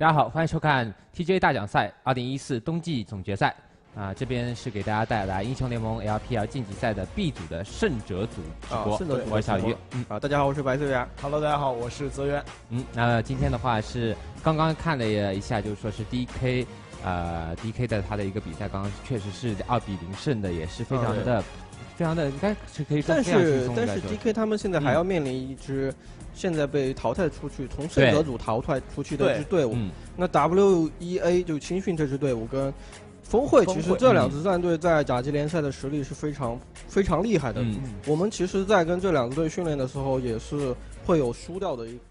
大家好，欢迎收看 TGA 大奖赛2014冬季总决赛。这边是给大家带来英雄联盟 LPL 晋级赛的 B 组的胜者组直播。我是小鱼。大家好，我是白泽源。Hello， 大家好，我是泽源。那今天的话是刚刚看了一下，就是说是 DK 的他的一个比赛，刚刚确实是2比0胜的，也是非常的。非常的应该是可以说非常轻松的。但是 DK 他们现在还要面临一支现在被淘汰出去，从胜者组淘汰出去的一支队伍。那 WEA 就青训这支队伍跟峰会，其实这两支战队在甲级联赛的实力是非常厉害的。我们其实，在跟这两支队训练的时候，也是会有输掉的这种。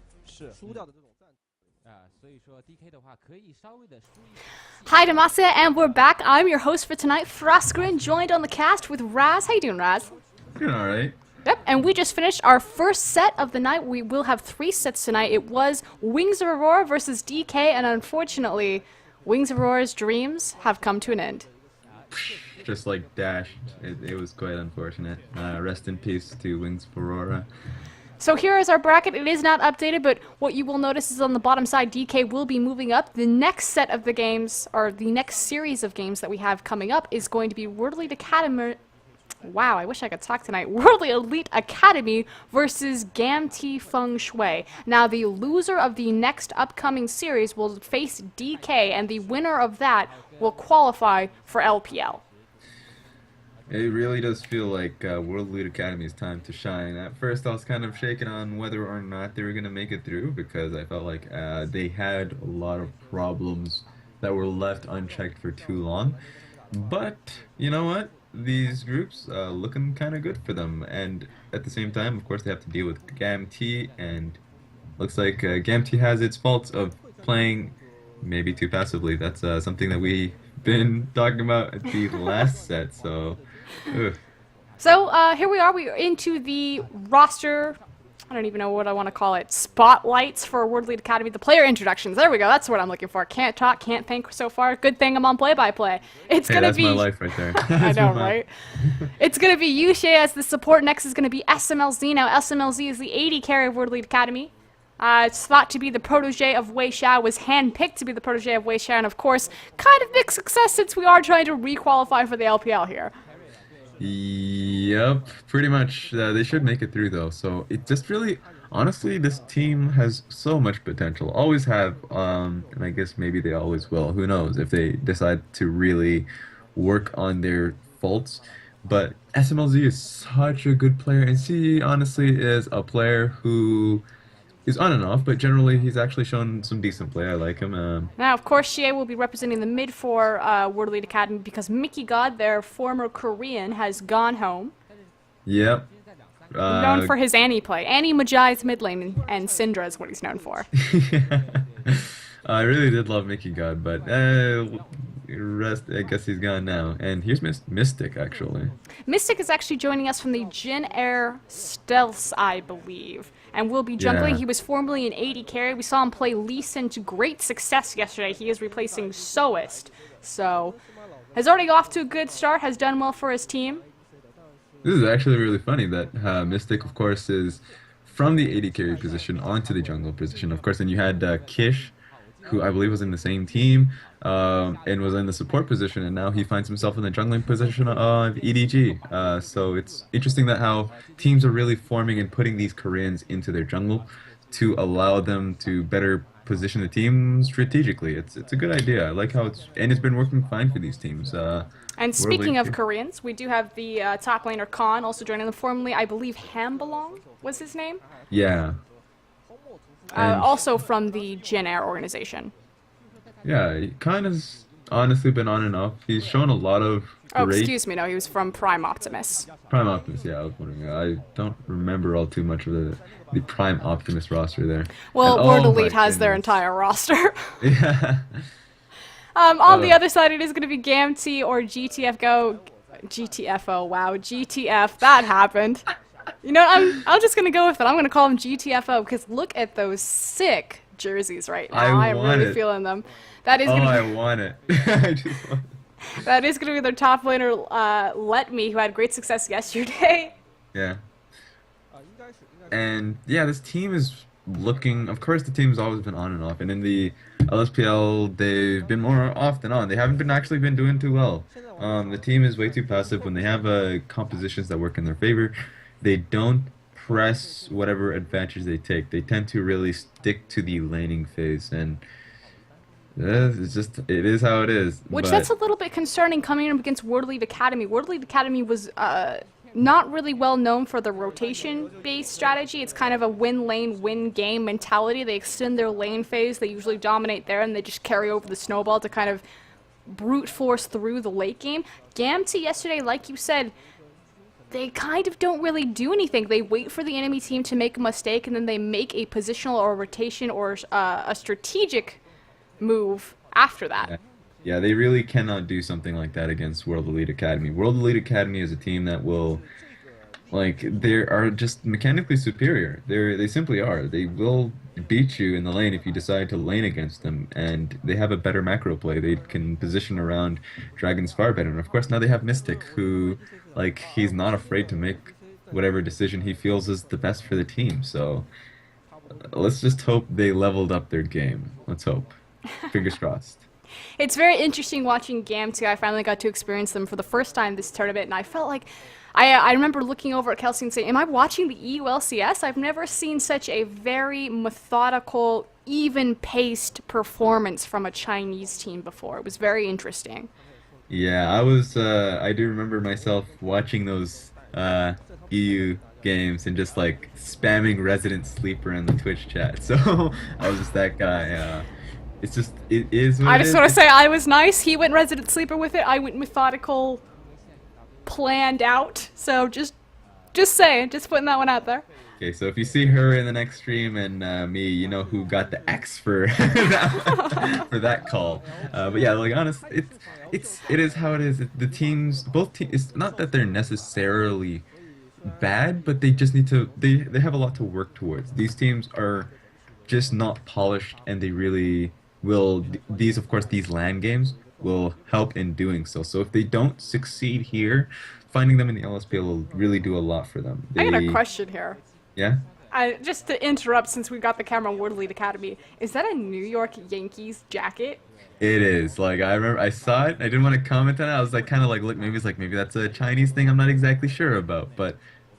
Hi, Demacia, and we're back. I'm your host for tonight, Froskurinn, joined on the cast with Raz. How you doing, Raz? Doing all right. Yep, and we just finished our first set of the night. We will have 3 sets tonight. It was Wings of Aurora versus DK, and unfortunately, Wings of Aurora's dreams have come to an end. Just like Dash, it was quite unfortunate. Rest in peace to Wings of Aurora. So here is our bracket. It is not updated, but what you will notice is on the bottom side, DK will be moving up. The next set of the games, or the next series of games that we have coming up, is going to be World Elite Academy. Wow, I wish I could talk tonight. World Elite Academy versus Gamtee Fenghui. Now, the loser of the next upcoming series will face DK, and the winner of that will qualify for LPL. It really does feel like World Elite Academy's time to shine. At first, I was kind of shaken on whether or not they were going to make it through because I felt like they had a lot of problems that were left unchecked for too long. But, you know what? These groups looking kind of good for them. And at the same time, of course, they have to deal with Gamtee, and looks like Gamtee has its faults of playing maybe too passively. That's something that we've been talking about at the last set, so... So here we are. We are into the roster. I don't even know what I want to call it. Spotlights for World Elite Academy. The player introductions. There we go. That's what I'm looking for. Can't talk, can't think so far. Good thing I'm on play-by-play. It's gonna be. That's my life right there. I know, right? It's gonna be Yushe as the support. Next is gonna be SMLZ. Now SMLZ is the 80 carry of World Elite Academy. It's thought to be the protege of Wei Xiao, was handpicked to be the protege of Wei Xiao, and of course, kind of mixed success since we are trying to re-qualify for the LPL here. Yep, pretty much. They should make it through though. So it just really, honestly, this team has so much potential. Always have, and I guess maybe they always will. Who knows if they decide to really work on their faults. But SMLZ is such a good player, and she honestly is a player who is on and off, but generally he's actually shown some decent play. I like him. Now, of course, Xie will be representing the mid for World Elite Academy because Mickey God, their former Korean, has gone home. Yep. Known for his Annie play. Annie Majai's mid lane, and Syndra is what he's known for. I really did love Mickey God, but I guess he's gone now. And here's Mystic, actually. Mystic is actually joining us from the Jin Air Stealths, I believe. And will be jungling. Yeah. He was formerly an 80 carry. We saw him play Lee Sin to great success yesterday. He is replacing Soist. So, has already off to a good start, has done well for his team. This is actually really funny that Mystic, of course, is from the 80 carry position onto the jungle position. Of course, and you had Kish, who I believe was in the same team, and was in the support position, and now he finds himself in the jungling position of EDG. So it's interesting that how teams are really forming and putting these Koreans into their jungle to allow them to better position the team strategically. It's a good idea. I like how it's been working fine for these teams. And speaking of Koreans, we do have the top laner Khan also joining them. Formerly, I believe Hambalong was his name. Yeah. Also from the Jin Air organization. Yeah, Khan has honestly been on and off. He's shown a lot of Oh, excuse me, no, he was from Prime Optimus. Prime Optimus, yeah, I was wondering. I don't remember all too much of the Prime Optimus roster there. Well, World Elite has their entire roster. Yeah. On the other side, it is going to be Gamtee or GTF Go. GTFO, wow, GTF, that happened. You know, I'm just going to go with it. I'm going to call them GTFO because look at those sick jerseys right now. I'm really feeling them. That is gonna I want it. I just want it. That is going to be their top laner, Let Me, who had great success yesterday. Yeah. And yeah, this team is looking. Of course, the team's always been on and off, and in the LSPL, they've been more off than on. They haven't been actually been doing too well. The team is way too passive. When they have compositions that work in their favor, they don't press whatever advantage they take. They tend to really stick to the laning phase, and it's just it is how it is. Which But that's a little bit concerning coming up against World Elite Academy. World Elite Academy was not really well known for the rotation-based strategy. It's kind of a win lane, win game mentality. They extend their lane phase. They usually dominate there, and they just carry over the snowball to kind of brute force through the late game. Gamtee yesterday, like you said, they kind of don't really do anything. They wait for the enemy team to make a mistake, and then they make a positional or a rotation or a strategic move after that. yeah, they really cannot do something like that against World Elite Academy. World Elite Academy is a team that will, like, they are just mechanically superior. They simply are. They will beat you in the lane if you decide to lane against them, and they have a better macro play. They can position around Dragon's far better. And of course, now they have Mystic, who, like, he's not afraid to make whatever decision he feels is the best for the team. So let's just hope they leveled up their game. Let's hope. Fingers crossed. It's very interesting watching Gamtee. I finally got to experience them for the first time this tournament, and I felt like I remember looking over at Kelsey and saying, am I watching the EU LCS? I've never seen such a very methodical, even-paced performance from a Chinese team before. It was very interesting. Yeah, I do remember myself watching those EU games and just like spamming Resident Sleeper in the Twitch chat. So I was just that guy. It's just, it is what I it just is. want to say I was nice. He went Resident Sleeper with it. I went methodical, planned out. So just saying, just putting that one out there. Okay, so if you see her in the next stream and me, you know who got the X for that, for that call. But yeah, like honestly, it is how it is. The teams, both teams, it's not that they're necessarily bad, but they just need to, they have a lot to work towards. These teams are just not polished, and they really will, these LAN games will help in doing so. So if they don't succeed here, finding them in the LSPL will really do a lot for them. I got a question here. Yeah? Just to interrupt, since we got the camera on World Elite Academy, is that a New York Yankees jacket? It is. Like, I remember I saw it, I didn't want to comment on it. I was like, kind of like, look, maybe that's a Chinese thing I'm not exactly sure about, but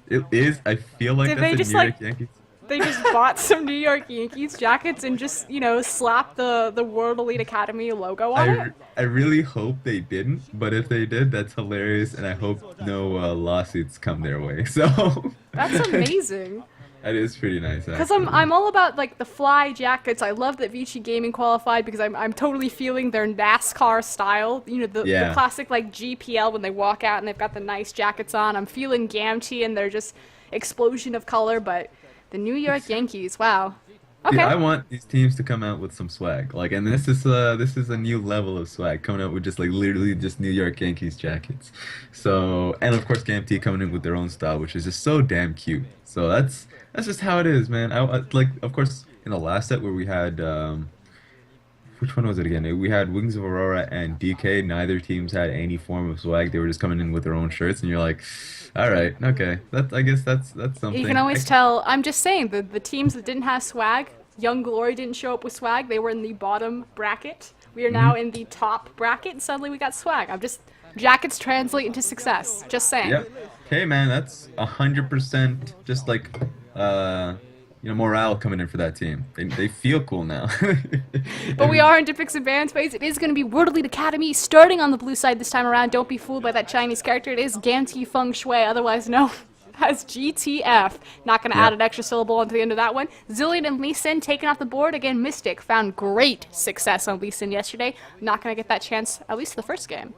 it is. I feel like Did that's they a just, New York like, Yankees. They just bought some New York Yankees jackets and just, you know, slapped the World Elite Academy logo on it? I really hope they didn't, but if they did, that's hilarious, and I hope no lawsuits come their way. So That's amazing. that is pretty nice. Because Actually. I'm all about, like, the fly jackets. I love that Vici Gaming qualified because I'm totally feeling their NASCAR style. You know, the classic, like, GPL when they walk out and they've got the nice jackets on. I'm feeling Gamtee and their just explosion of color, but the New York Yankees, wow. Okay. Yeah, I want these teams to come out with some swag. Like, and this is a new level of swag, coming out with just like literally just New York Yankees jackets. So, and of course Gamtee coming in with their own style, which is just so damn cute. So that's just how it is, man. I like, of course, in the last set where we had which one was it again? We had Wings of Aurora and DK. Neither teams had any form of swag. They were just coming in with their own shirts, and you're like, all right, okay. I guess that's something. You can always tell. I'm just saying, the teams that didn't have swag, Young Glory didn't show up with swag. They were in the bottom bracket. We are now in the top bracket, and suddenly we got swag. Jackets translate into success. Just saying. Yep. Okay, man, that's 100% just like, morale coming in for that team. They feel cool now. But we are in Dipix Advanced Phase. It is going to be World Elite Academy starting on the blue side this time around. Don't be fooled by that Chinese character. It is Gamtee Fenghui, otherwise known as GTF. Not going to add an extra syllable onto the end of that one. Zillion and Lee Sin taken off the board. Again, Mystic found great success on Lee Sin yesterday. Not going to get that chance, at least the first game.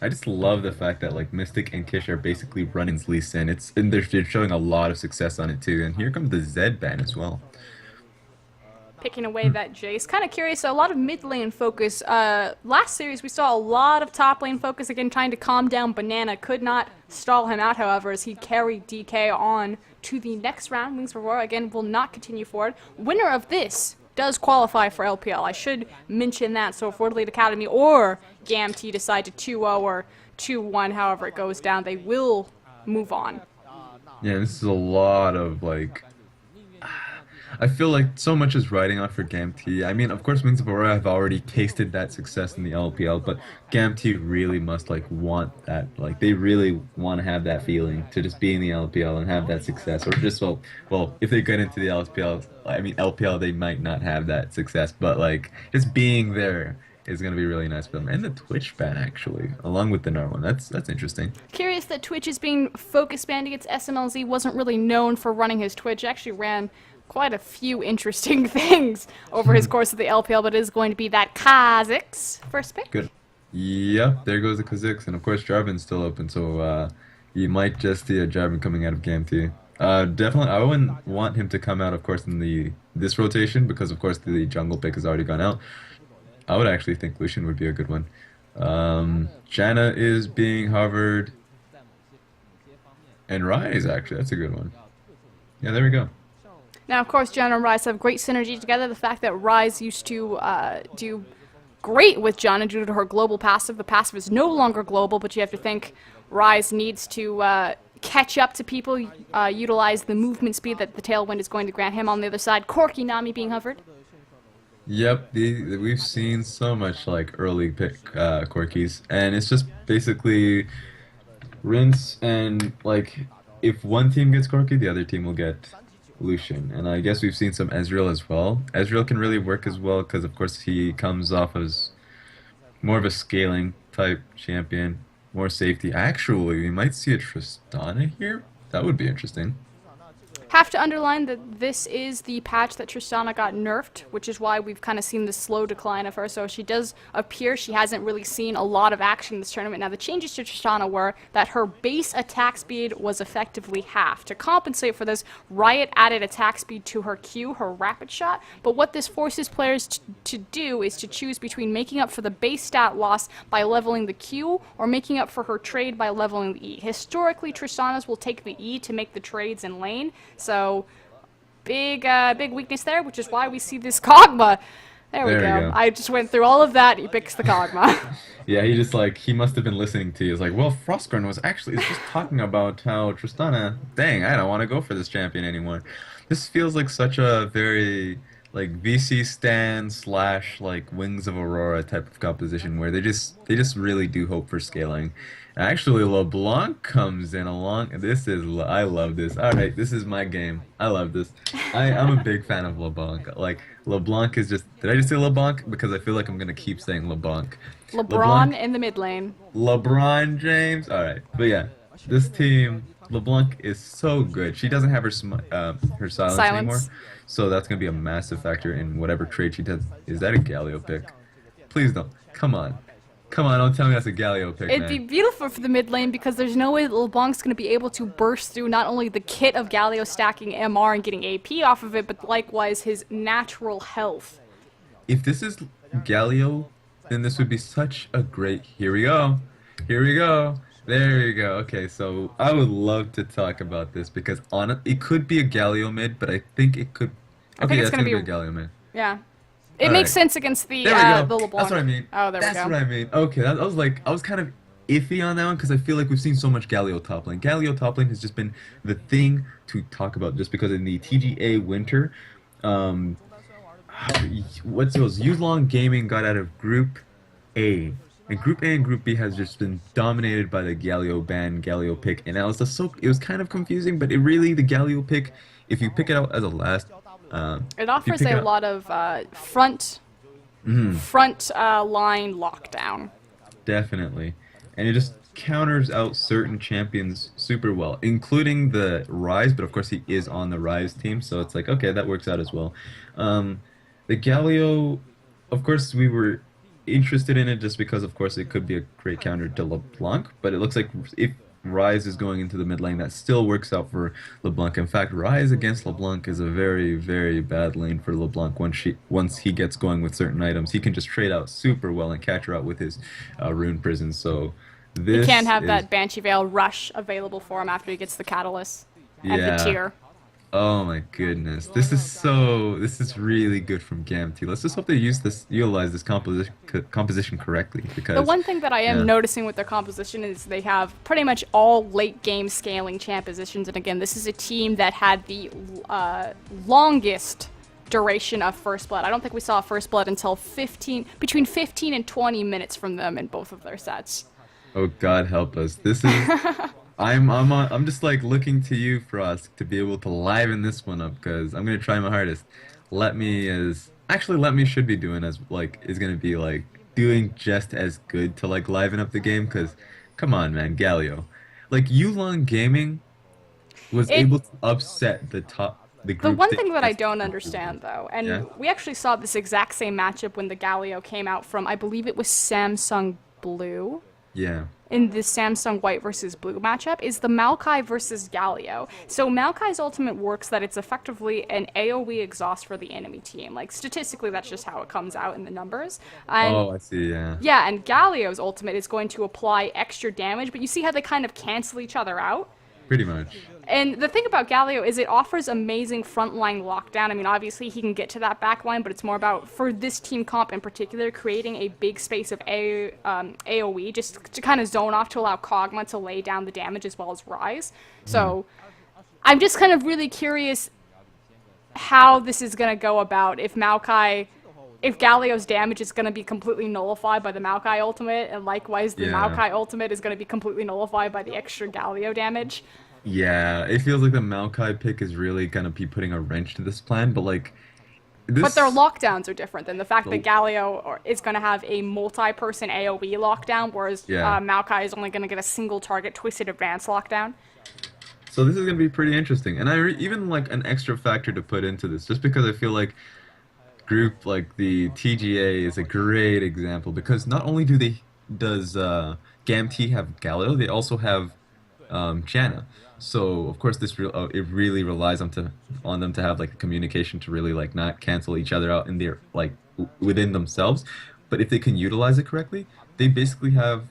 I just love the fact that like Mystic and Kish are basically running Lee Sin. And they're showing a lot of success on it too. And here comes the Zed ban as well. Picking away that Jace. Kind of curious, a lot of mid lane focus. Last series we saw a lot of top lane focus, again trying to calm down Banana. Could not stall him out, however, as he carried DK on to the next round. Wings of Aurora, again, will not continue forward. Winner of this does qualify for LPL. I should mention that. So if World Elite Academy or Gamtee decide to 2-0 or 2-1, however it goes down, they will move on. Yeah, this is a lot of like, I feel like so much is riding on for Gamtee. I mean, of course, Wings of Aurora have already tasted that success in the LPL, but Gamtee really must like want that. Like they really want to have that feeling to just be in the LPL and have that success, or just well, if they get into the LPL, I mean LPL, they might not have that success, but like just being there is gonna be really nice for them. And the Twitch ban actually, along with the NAR one, that's interesting. Curious that Twitch is being focus banned against SMLZ. Wasn't really known for running his Twitch. Actually ran quite a few interesting things over his course of the LPL, but it is going to be that Kha'Zix first pick. Good. Yep, there goes the Kha'Zix, and of course Jarvan's still open, so you might just see a Jarvan coming out of Gamtee. Definitely, I wouldn't want him to come out, of course, in this rotation because, of course, the jungle pick has already gone out. I would actually think Lucian would be a good one. Janna is being hovered, and Rise actually, that's a good one. Yeah, there we go. Now, of course, Janna and Rise have great synergy together. The fact that Rise used to do great with Janna due to her global passive. The passive is no longer global, but you have to think Rise needs to catch up to people, utilize the movement speed that the Tailwind is going to grant him. On the other side, Corki Nami being hovered. Yep, we've seen so much like early pick Corkis, and it's just basically rinse and like if one team gets Corki, the other team will get Lucian, and I guess we've seen some Ezreal as well. Ezreal can really work as well because of course he comes off as more of a scaling type champion, more safety. Actually, we might see a Tristana here. That would be interesting. Have to underline that this is the patch that Tristana got nerfed, which is why we've kind of seen the slow decline of her. So she does appear she hasn't really seen a lot of action in this tournament. Now the changes to Tristana were that her base attack speed was effectively half. To compensate for this, Riot added attack speed to her Q, her rapid shot. But what this forces players to do is to choose between making up for the base stat loss by leveling the Q or making up for her trade by leveling the E. Historically, Tristanas will take the E to make the trades in lane. So, big weakness there, which is why we see this Kog'Maw. There we go. I just went through all of that. He picks the Kog'Maw. Yeah, he must have been listening to you. He's like, well, Froskurinn was just talking about how Tristana, dang, I don't want to go for this champion anymore. This feels like such a very like VC stand / like Wings of Aurora type of composition where they just really do hope for scaling. Actually, LeBlanc comes in along. I love this. All right, this is my game. I love this. I'm a big fan of LeBlanc. Like LeBlanc is just. Did I just say LeBlanc? Because I feel like I'm gonna keep saying LeBlanc. LeBron in the mid lane. LeBron James. All right, but yeah, this team. LeBlanc is so good. She doesn't have her silence anymore, so that's gonna be a massive factor in whatever trade she does. Is that a Galio pick? Please don't. Come on. Come on, don't tell me that's a Galio pick, It'd be beautiful for the mid lane because there's no way that LeBlanc's going to be able to burst through not only the kit of Galio stacking MR and getting AP off of it, but likewise his natural health. If this is Galio, then this would be such a great... Here we go. Here we go. There you go. Okay, so I would love to talk about this because it could be a Galio mid, but I think it could... Okay, that's going to be a Galio mid. Yeah. It makes sense against the LeBlanc. That's what I mean. Oh, there we go. That's what I mean. Okay, I was kind of iffy on that one because I feel like we've seen so much Galio top lane. Galio top lane has just been the thing to talk about just because in the TGA winter, Yulong Gaming got out of Group A. And Group A and Group B has just been dominated by the Galio ban, Galio pick, and it was kind of confusing, but the Galio pick, if you pick it out as a last... it offers a lot of front line lockdown. Definitely. And it just counters out certain champions super well, including the Rise, but of course he is on the Rise team, so it's like, okay, that works out as well. The Galio, of course we were interested in it just because, of course, it could be a great counter to LeBlanc, but it looks like if Rise is going into the mid lane, that still works out for LeBlanc. In fact, Rise against LeBlanc is a very, very bad lane for LeBlanc. Once he gets going with certain items, he can just trade out super well and catch her out with his rune prison. So this he can't have that Banshee Veil rush available for him after he gets the Catalyst and the tier. Oh my goodness. This is really good from Gamtee. Let's just hope they utilize this composition correctly because The one thing that I am yeah. noticing with their composition is they have pretty much all late game scaling champ positions, and again, this is a team that had the longest duration of First Blood. I don't think we saw First Blood until between 15 and 20 minutes from them in both of their sets. Oh God help us. This is I'm just like looking to you, Frost, to be able to liven this one up because I'm gonna try my hardest. Let me should be doing as like is gonna be like doing just as good to like liven up the game because come on man, Galio. Like Yulon Gaming was able to upset the The group one stage thing that I against- don't understand, though, and Yeah. we actually saw this exact same matchup when the Galio came out from, I believe it was Samsung Blue, Yeah. in the Samsung White versus Blue matchup, is the Maokai versus Galio. So Maokai's ultimate works that it's effectively an AoE exhaust for the enemy team. Like, statistically, that's just how it comes out in the numbers. And Oh, I see, yeah. yeah, and Galio's ultimate is going to apply extra damage, but you see how they kind of cancel each other out? Pretty much. And the thing about Galio is it offers amazing frontline lockdown. I mean, obviously he can get to that back line, but it's more about, for this team comp in particular, creating a big space of AoE just to kind of zone off to allow Kog'Maw to lay down the damage as well as Rise. So I'm just kind of really curious how this is going to go about if Galio's damage is going to be completely nullified by the Maokai ultimate, and likewise the Yeah. Maokai ultimate is going to be completely nullified by the extra Galio damage. Yeah, it feels like the Maokai pick is really gonna be putting a wrench to this plan, but like this But their lockdowns are different than the fact that Oh. Galio is going to have a multi-person AoE lockdown, whereas Yeah. Maokai is only going to get a single target Twisted Advance lockdown. So this is gonna be pretty interesting, and even like an extra factor to put into this, just because I feel like group like the TGA is a great example because not only does Gamtee have Galio, they also have Janna. So of course it really relies on them to have like communication to really like not cancel each other out in their like within themselves. But if they can utilize it correctly, they basically have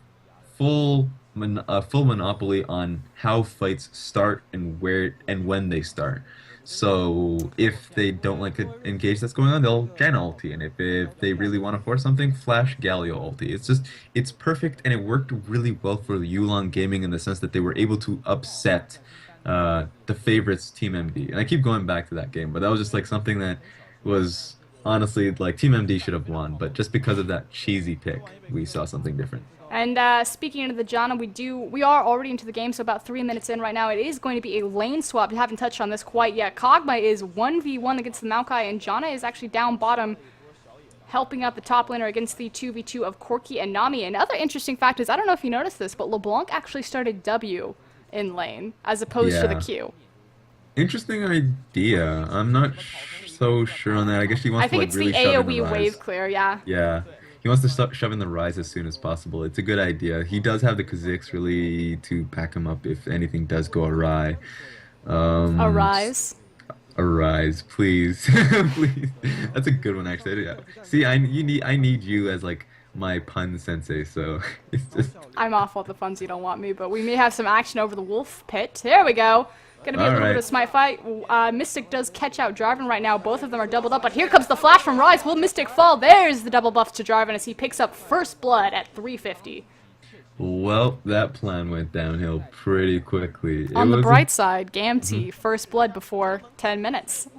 full monopoly on how fights start and where and when they start. So if they don't like an engage that's going on, they'll Janna ulti, and if they really want to force something, flash Galio ulti. It's perfect, and it worked really well for Yulon Gaming in the sense that they were able to upset the favorites Team MD. And I keep going back to that game, but that was just like something that was honestly like Team MD should have won, but just because of that cheesy pick, we saw something different. And speaking of the Janna, we are already into the game, so about 3 minutes in right now. It is going to be a lane swap. We haven't touched on this quite yet. Kog'Maw is 1v1 against the Maokai, and Janna is actually down bottom, helping out the top laner against the 2v2 of Corki and Nami. And other interesting fact is, I don't know if you noticed this, but LeBlanc actually started W in lane, as opposed to the Yeah. Q. Interesting idea. I'm not so sure on that. I guess she wants I think to like it's really the shove in the AoE rise. wave clear, yeah. Yeah. He wants to start shoving the rise as soon as possible. It's a good idea. He does have the Kha'Zix really to back him up if anything does go awry. A rise. A rise, please. Please. That's a good one actually. Yeah. See, I need you as like my pun sensei, so it's just I'm awful at the puns, you don't want me, but we may have some action over the wolf pit. There we go. Gonna be a little bit of a smite fight. Mystic does catch out Jarvan right now. Both of them are doubled up, but here comes the flash from Rise. Will Mystic fall? There's the double buff to Jarvan as he picks up first blood at 350. well, that plan went downhill pretty quickly. On the bright side, Gamtee, first blood before 10 minutes.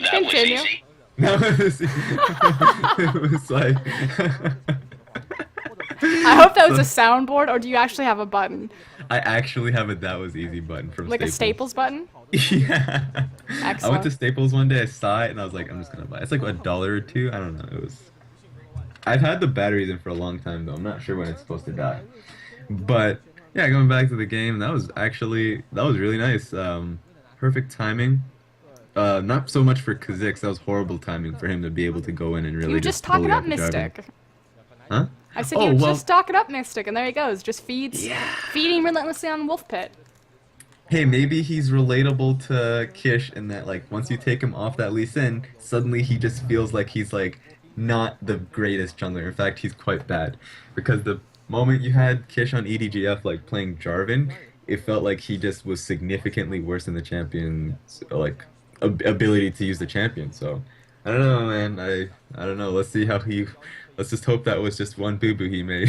Continue. No, it was like I hope that was a soundboard, or do you actually have a button? I actually have a that was easy button from Like a Staples button? Yeah. I went to Excellent. Staples one day, I saw it, and I was like, I'm just gonna buy it. It's like $1 or $2. I don't know. It was. I've had the batteries in for a long time though. I'm not sure when it's supposed to die. But yeah, going back to the game, that was really nice. Perfect timing. Not so much for Kha'Zix. That was horrible timing for him to be able to go in and really You were just talking bully up out the Jarvan. Mystic. Huh? I said Oh, you were well- just talking up Mystic, and there he goes. Just feeding relentlessly on Wolf Pit. Hey, maybe he's relatable to Kish in that, like, once you take him off that Lee Sin, suddenly he just feels like he's, like, not the greatest jungler. In fact, he's quite bad. Because the moment you had Kish on EDGF, like, playing Jarvan, it felt like he just was significantly worse than the champion's like ability to use the champion. So I don't know, man. I don't know. Let's see how he. Let's just hope that was just one boo-boo he made.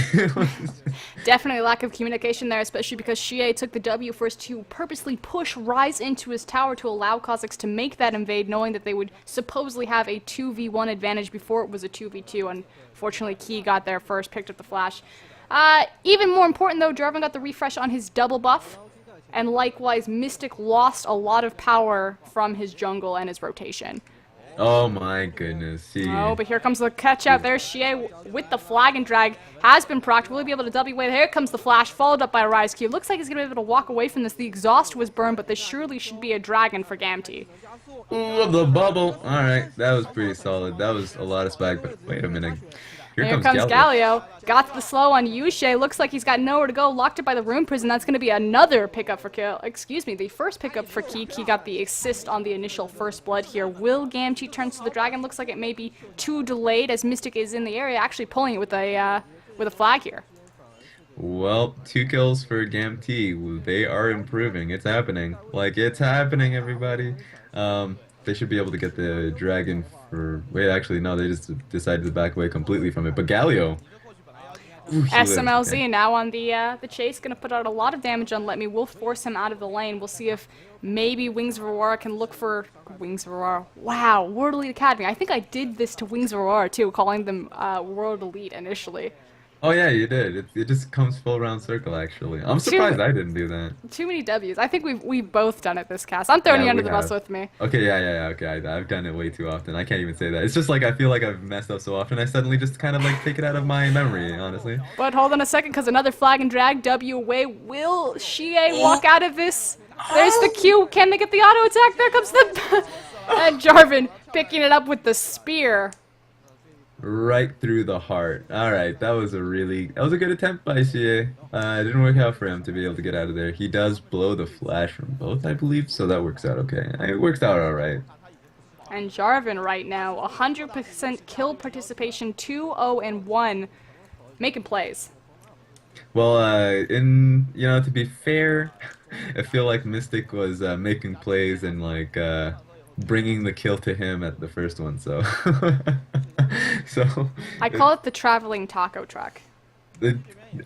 Definitely lack of communication there, especially because Xie took the W first to purposely push Rise into his tower to allow Kazakhs to make that invade, knowing that they would supposedly have a 2v1 advantage before it was a 2v2. Unfortunately, Key got there first, picked up the flash. Even more important, though, Jarvan got the refresh on his double buff, and likewise, Mystic lost a lot of power from his jungle and his rotation. Oh my goodness. See. Oh, but here comes the catch out there. Xie with the flag and drag has been procced. Will he be able to W away? Here comes the flash, followed up by Rise Q. Looks like he's going to be able to walk away from this. The exhaust was burned, but this surely should be a dragon for Gamtee. Ooh, the bubble. Alright, that was pretty solid. That was a lot of spike, but wait a minute. Here comes Galio. Got the slow on Yushe. Looks like he's got nowhere to go. Locked it by the Rune Prison. That's going to be another pickup for Kill. Excuse me, the first pickup for Keek. He got the assist on the initial first blood here. Will Gamtee turn to the dragon? Looks like it may be too delayed as Mystic is in the area, actually pulling it with a flag here. Well, 2 kills for Gamtee. They are improving. It's happening. Like, it's happening, everybody. They should be able to get the dragon for... Wait, actually, no, they just decided to back away completely from it. But Galio... Ooh, SMLZ okay. Now on the chase, going to put out a lot of damage on Let Me. We'll force him out of the lane. We'll see if maybe Wings of Aurora can look for... Wings of Aurora. Wow, World Elite Academy. I think I did this to Wings of Aurora, too, calling them World Elite initially. Oh yeah, you did. It just comes full round circle, actually. I'm surprised I didn't do that. Too many W's. I think we've both done it this cast. I'm throwing you under the bus with me. Okay, yeah, okay. I've done it way too often. I can't even say that. It's just like I feel like I've messed up so often. I suddenly just kind of like take it out of my memory, honestly. But hold on a second, because another flag and drag W away. Will Xie walk out of this? There's the Q. Can they get the auto attack? There comes the and Jarvan picking it up with the spear. Right through the heart. Alright, that was a good attempt by Xie. It didn't work out for him to be able to get out of there. He does blow the flash from both, I believe, so that works out okay. It works out alright. And Jarvan right now, 100% kill participation, 2-0-1, making plays. Well, to be fair, I feel like Mystic was making plays and like bringing the kill to him at the first one, so... I call it the traveling taco truck.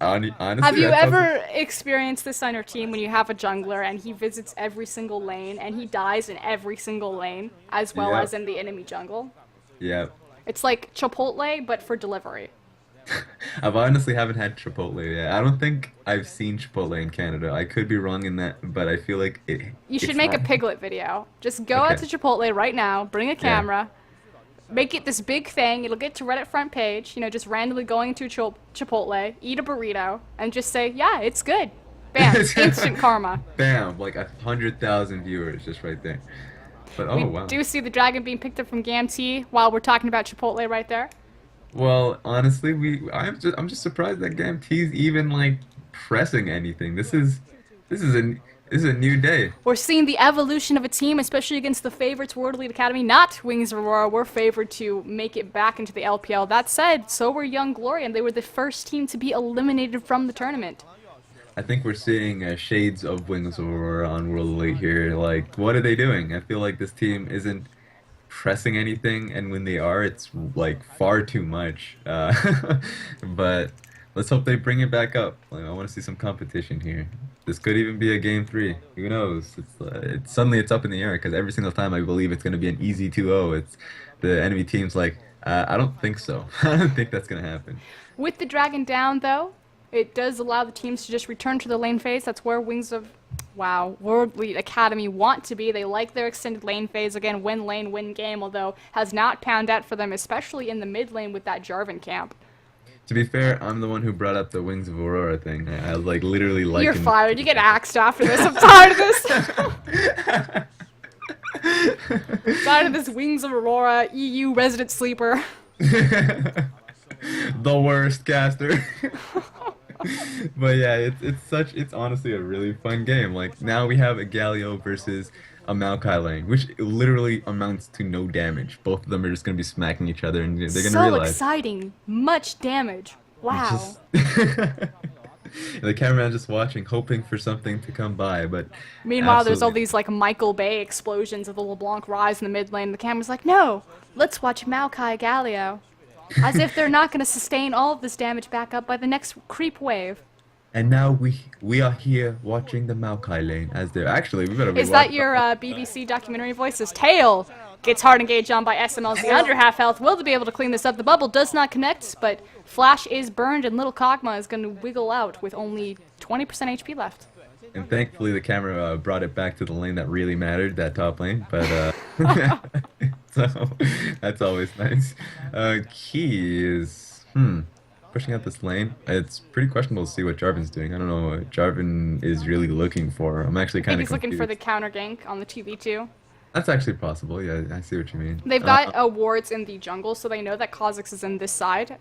Honestly, have you ever experienced this on your team when you have a jungler and he visits every single lane and he dies in every single lane as well as in the enemy jungle? Yeah. It's like Chipotle, but for delivery. I've honestly haven't had Chipotle yet. I don't think I've seen Chipotle in Canada. I could be wrong in that, but I feel like it. You should make a Piglet video. Just go out to Chipotle right now, bring a camera, make it this big thing. It'll get to Reddit front page, just randomly going to Chipotle, eat a burrito, and just say, yeah, it's good. Bam, instant karma. Bam, like 100,000 viewers just right there. But wow. Do you see the dragon being picked up from Gamtee while we're talking about Chipotle right there? Well, honestly, I'm just surprised that Gamtee's even like pressing anything. This is a new day. We're seeing the evolution of a team, especially against the favorites, World Elite Academy, not Wings of Aurora. We're favored to make it back into the LPL. That said, so were Young Glory, and they were the first team to be eliminated from the tournament. I think we're seeing shades of Wings of Aurora on World Elite here. Like, what are they doing? I feel like this team isn't pressing anything, and when they are, it's like far too much. But let's hope they bring it back up. Like, I want to see some competition here. This could even be a game 3. Who knows? It's suddenly it's up in the air because every single time I believe it's going to be an easy 2-0. It's the enemy team's like, I don't think so. I don't think that's going to happen. With the dragon down, though, it does allow the teams to just return to the lane phase. That's where Wings of World Elite Academy want to be. They like their extended lane phase. Again, win lane, win game, although has not panned out for them, especially in the mid lane with that Jarvan camp. To be fair, I'm the one who brought up the Wings of Aurora thing. I like literally like. You're fired. You get axed after this. I'm tired of this. Tired of this Wings of Aurora EU resident sleeper. The worst caster. But yeah, it's honestly a really fun game. Like, now we have a Galio versus a Maokai lane, which literally amounts to no damage. Both of them are just going to be smacking each other, and they're going to realize. So exciting. Much damage. Wow. The cameraman just watching, hoping for something to come by, but Meanwhile, there's all absolutely. these like Michael Bay explosions of the LeBlanc rise in the mid lane. The camera's like, no, let's watch Maokai Galio. As if they're not going to sustain all of this damage back up by the next creep wave. And now we are here watching the Maokai lane as they're actually we better be Is that watching- your BBC documentary voices? Tail gets hard engaged on by SMLZ under half health. Will they be able to clean this up? The bubble does not connect, but Flash is burned and little Kog'Maw is going to wiggle out with only 20% HP left. And thankfully the camera brought it back to the lane that really mattered, that top lane. But so that's always nice. Key is pushing out this lane. It's pretty questionable to see what Jarvan's doing. I don't know what Jarvan is really looking for. I'm actually I think kind of he's confused. looking for the counter gank on the 2v2. That's actually possible. Yeah, I see what you mean. They've got wards in the jungle, so they know that Kha'Zix is in this side,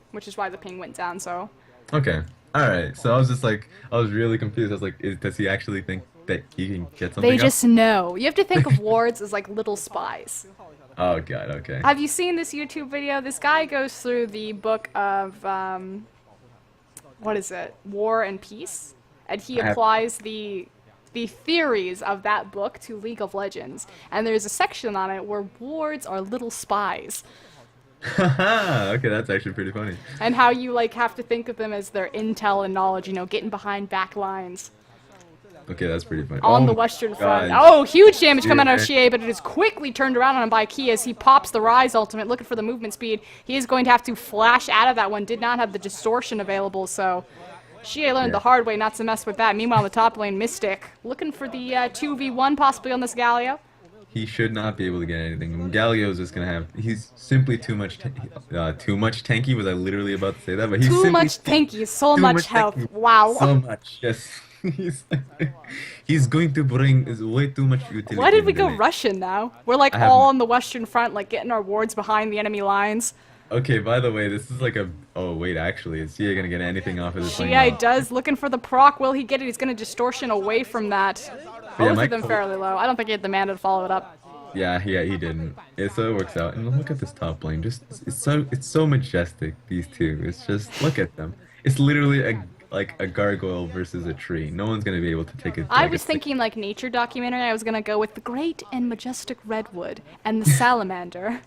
which is why the ping went down, so... Okay. All right. So I was just like, I was really confused. I was like, does he actually think that he can get something? They up? just know. You have to think of wards as like little spies. Oh god. Okay. Have you seen this YouTube video? This guy goes through the book of, what is it? War and Peace? And he applies the theories of that book to League of Legends. And there's a section on it where wards are little spies. Okay, that's actually pretty funny. And how you like have to think of them as their intel and knowledge, you know, getting behind back lines. Okay, that's pretty funny. On Oh the my western God. front. Oh, huge damage coming out of Yeah. Xie, but it is quickly turned around on him by Key as he pops the Rise ultimate, looking for the movement speed. He is going to have to flash out of that one. Did not have the distortion available, so Xie learned the hard way not to mess with that. Meanwhile, in the top lane, Mystic looking for the 2v1 possibly on this Galio. He should not be able to get anything. Galio's just gonna have. He's simply too much tanky. Was I literally about to say that? But he's Too simply much tanky, so too much health. tanky. Wow. So much. Yes. He's going to bring is way too much utility. Why did we in the go lane. Russian now? We're like I have all no- on the western front, like getting our wards behind the enemy lines. Okay, by the way, this is like a. Oh wait, actually, is he gonna get anything off of this lane? Xie does, looking for the proc. Will he get it? He's going to distortion away from that. Both my of them co- fairly low. I don't think he had the mana to follow it up. Yeah, he didn't. So it works out. And look at this top lane. Just it's so majestic. These two. It's just look at them. It's literally a gargoyle versus a tree. No one's gonna be able to take it. I was thinking like nature documentary. I was going to go with the great and majestic redwood and the salamander.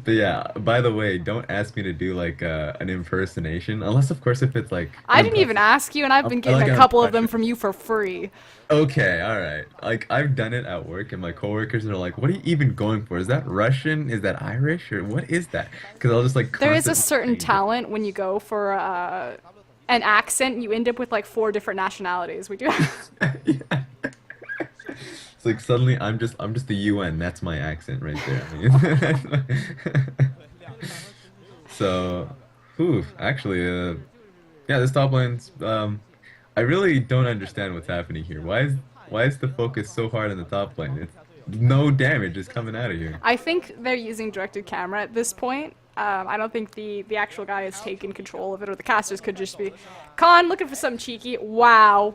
But yeah, by the way, don't ask me to do like an impersonation, unless of course if it's like. I didn't even ask you, and I've been getting like a an couple of them impression. from you for free. Okay, all right. Like I've done it at work, and my coworkers are like, "What are you even going for? Is that Russian? Is that Irish? Or what is that?" Because I'll just like. There is a constantly certain change it. talent when you go for an accent. You end up with like 4 different nationalities. We do. Yeah. It's like suddenly I'm just the UN. That's my accent right there. So, actually, yeah, this top lane's. I really don't understand what's happening here. Why is the focus so hard on the top lane? It's, no damage is coming out of here. I think they're using directed camera at this point. I don't think the actual guy has taken control of it, or the casters could just be. Khan looking for something cheeky. Wow.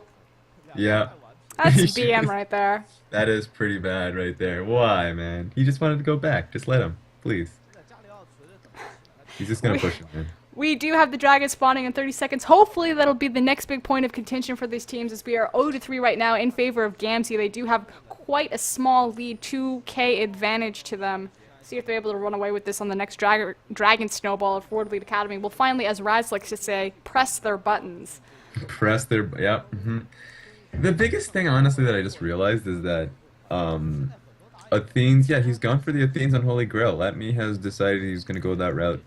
Yeah. That's He BM should- right there. That is pretty bad right there. Why, man? He just wanted to go back. Just let him, please. He's just gonna push him, man. We do have the dragon spawning in 30 seconds. Hopefully that'll be the next big point of contention for these teams, as we are 0-3 right now in favor of Gamtee. They do have quite a small lead, 2k advantage to them. See if they're able to run away with this on the next dragon snowball of World Lead Academy. Will finally, as Raz likes to say, press their buttons. Press their yeah. The biggest thing, honestly, that I just realized is that Athene's, yeah, he's gone for the Athene's Unholy Grail. Latme has decided he's gonna go that route.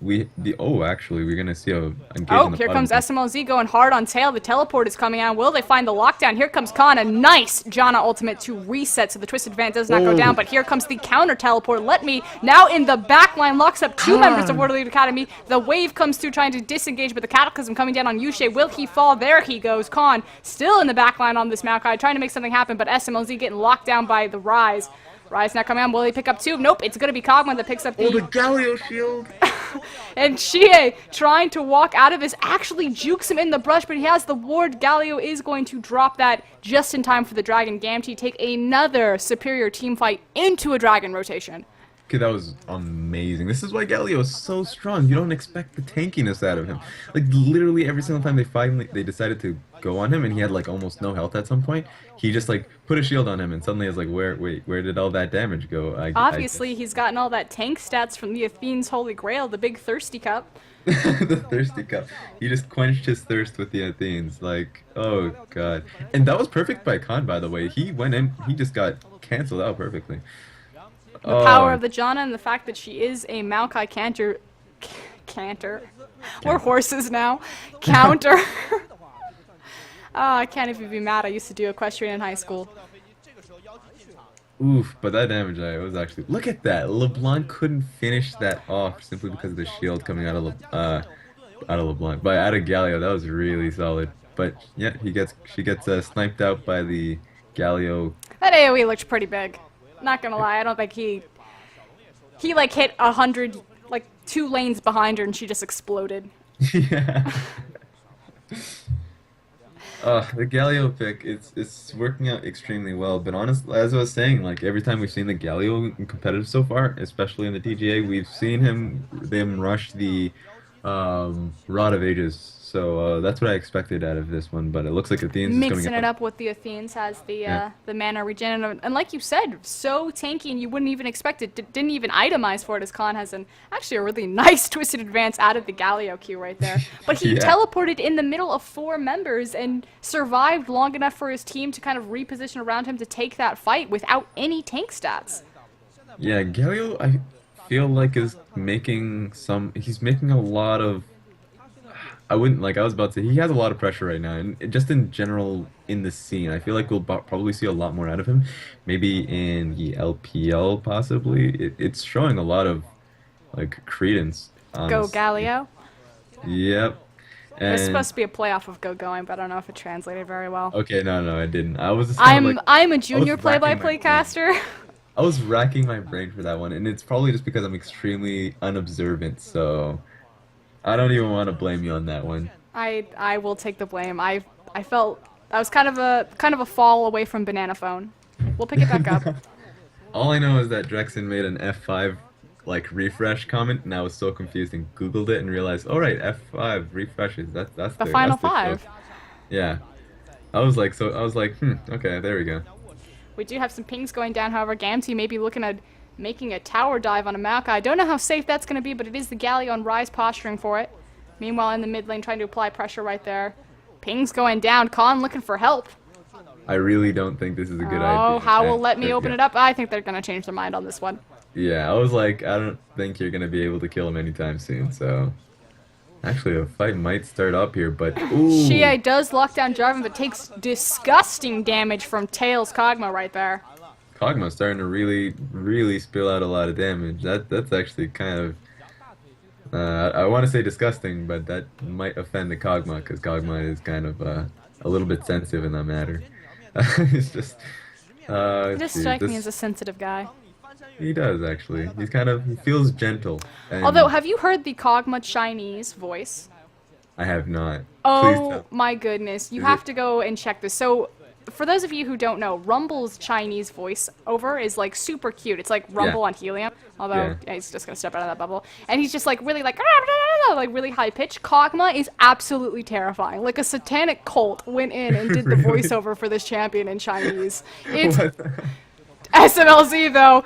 Actually, we're gonna see a engage Oh, in the here bottom. comes SMLZ going hard on tail. The teleport is coming out. Will they find the lockdown? Here comes Khan. A nice Janna ultimate to reset, so the Twisted Fan does not go down. But here comes the counter teleport. Let me now in the back line locks up 2 members of World League Academy. The wave comes through trying to disengage, but the Cataclysm coming down on Yushe. Will he fall? There he goes. Khan still in the back line on this Maokai, trying to make something happen, but SMLZ getting locked down by the Rise. Rise now coming on. Will he pick up 2? Nope, it's going to be Kog'Maw that picks up the... Galio shield! And Xie, trying to walk out of this, actually jukes him in the brush, but he has the ward. Galio is going to drop that just in time for the Dragon. Gamtee take another superior team fight into a Dragon rotation. Okay, that was amazing. This is why Galio is so strong. You don't expect the tankiness out of him. Like literally every single time they decided to go on him, and he had like almost no health at some point. He just like put a shield on him, and suddenly it's like, where did all that damage go? Obviously, he's gotten all that tank stats from the Athene's Holy Grail, the big thirsty cup. The thirsty cup. He just quenched his thirst with the Athenes. Like, oh god. And that was perfect by Khan, by the way. He went in. He just got canceled out perfectly. The power of the Janna and the fact that she is a Maokai canter. We're horses now. Counter. I can't even be mad. I used to do equestrian in high school. Oof, but that damage it was actually... Look at that! LeBlanc couldn't finish that off simply because of the shield coming out of LeBlanc. But out of Galio, that was really solid. But yeah, she gets sniped out by the Galio. That AoE looked pretty big. Not gonna lie, I don't think he like hit 100, like 2 lanes behind her and she just exploded. Yeah. The Galio pick, it's working out extremely well. But honestly, as I was saying, like every time we've seen the Galio in competitive so far, especially in the TGA, we've seen them rush the Rod of Ages. So that's what I expected out of this one. But it looks like Athene's mixing it up with the Athenes has the mana regen, and like you said, so tanky, and you wouldn't even expect it. Didn't even itemize for it, as Khan has actually a really nice twisted advance out of the Galio queue right there. But he teleported in the middle of 4 members and survived long enough for his team to kind of reposition around him to take that fight without any tank stats. Yeah, Galio, I feel like he's making a lot of... I was about to say, he has a lot of pressure right now, and just in general in the scene, I feel like we'll probably see a lot more out of him. Maybe in the LPL, possibly. It's showing a lot of, like, credence. Go Galio? Yep. There's supposed to be a playoff of Go Going, but I don't know if it translated very well. Okay, no, I didn't. I was just I'm a junior play-by-play caster. I was racking my brain for that one, and it's probably just because I'm extremely unobservant, so... I don't even want to blame you on that one. I will take the blame. I felt I was kind of a fall away from Banana Phone. We'll pick it back up. All I know is that Drexen made an F5 like refresh comment, and I was so confused and Googled it and realized, all right, F5 refreshes. That's the final 5. Yeah. I was like, okay, there we go. We do have some pings going down, however. Gamtee may be looking at making a tower dive on a Maokai. I don't know how safe that's going to be, but it is the Galio on Rise posturing for it. Meanwhile, in the mid lane, trying to apply pressure right there. Ping's going down. Khan looking for help. I really don't think this is a good idea. Oh, how will let me open it up? I think they're going to change their mind on this one. Yeah, I was like, I don't think you're going to be able to kill him anytime soon, so... Actually, a fight might start up here, but... Ooh. Shie does lock down Jarvan, but takes disgusting damage from Tails Kog'Maw right there. Kog'Maw's starting to really spill out a lot of damage. That's actually kind of... I want to say disgusting, but that might offend the Kog'Maw, because Kog'Maw is kind of a little bit sensitive in that matter. It's just... he just strikes me as a sensitive guy. He does, actually. He feels gentle. Although, have you heard the Kog'Maw Chinese voice? I have not. Oh my goodness. You have to go and check this. So, for those of you who don't know, Rumble's Chinese voice-over is like super cute. It's like Rumble on Helium, although he's just gonna step out of that bubble. And he's just like really like really high pitch. Kog'Maw is absolutely terrifying. Like a satanic cult went in and did the voiceover for this champion in Chinese. It's SMLZ though,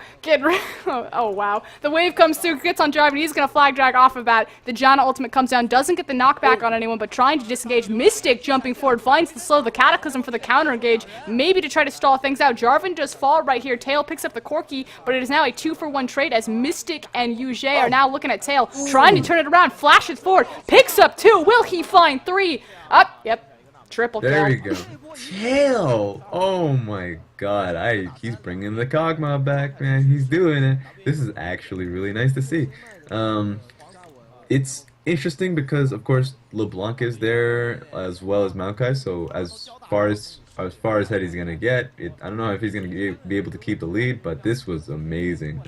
oh wow. The wave comes through, gets on Jarvan, he's gonna flag drag off of that. The Janna ultimate comes down, doesn't get the knockback on anyone, but trying to disengage. Mystic jumping forward, finds the slow, the Cataclysm for the counter engage, maybe to try to stall things out. Jarvan does fall right here, Tail picks up the Corki, but it is now a 2-for-1 trade as Mystic and Yujie are now looking at Tail, trying to turn it around, flashes forward, picks up 2, will he find 3? Up, yep. Triple kill. There we go. Tail! Oh my god. He's bringing the Kog'Maw back, man. He's doing it. This is actually really nice to see. It's interesting because, of course, LeBlanc is there as well as Maokai, so as far as Hetty's gonna get, I don't know if he's gonna be able to keep the lead, but this was amazing.